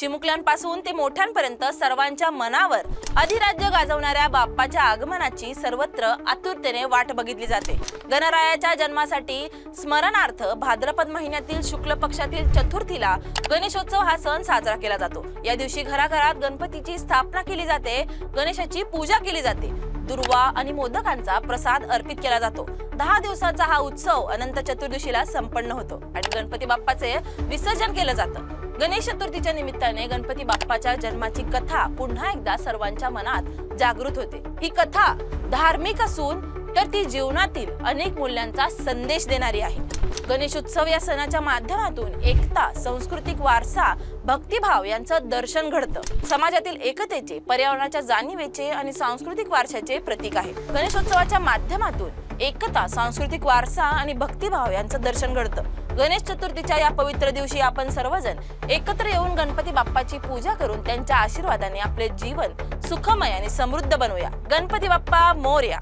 चिमुकल्यांपासून ते मोठ्यांपर्यंत सर्वांच्या मनावर अधिराज्य गाजवणाऱ्या बाप्पाच्या आगमनाची सर्वत्र आतुरतेने वाट बघितली जाते। गणरायाच्या जन्मासाठी स्मरणार्थ भाद्रपद महिन्यातील शुक्ल पक्षातील चतुर्थीला गणेशोत्सव हा सण साजरा केला जातो। या दिवशी घराघरात गणपतीची स्थापना केली जाते, गणेशाची पूजा केली जाते, दुर्वा आणि मोदकांचा प्रसाद अर्पित केला जातो। 10 दिवसाचा हा उत्सव अनंत चतुर्दशीला संपन्न होतो आणि गणपती बाप्पाचे विसर्जन केलं जातं। गणेश चतुर्थीच्या निमित्ताने गणपती बाप्पाच्या जन्माची कथा पुन्हा एकदा सर्वांच्या मनात जागृत होते। ही कथा धार्मिक असून तर ती जीवनातील अनेक मूल्यांचा संदेश देणारी आहे। गणेशोत्सव या सणाच्या माध्यमातून एकता, सांस्कृतिक वारसा, भक्तिभाव यांचं दर्शन घडतं। समाजातील एकतेचे, पर्यावरणाच्या जाणीवेचे आणि सांस्कृतिक वारशाचे प्रतीक आहे। गणेशोत्सवाच्या माध्यमातून एकता, सांस्कृतिक वारसा आणि भक्तिभाव यांचं दर्शन घडतं। गणेश चतुर्थीच्या या पवित्र दिवशी आपण सर्वजण एकत्र येऊन गणपती बाप्पाची पूजा करून त्यांच्या आशीर्वादाने आपले जीवन सुखमय आणि समृद्ध बनवूया। गणपती बाप्पा मोरया।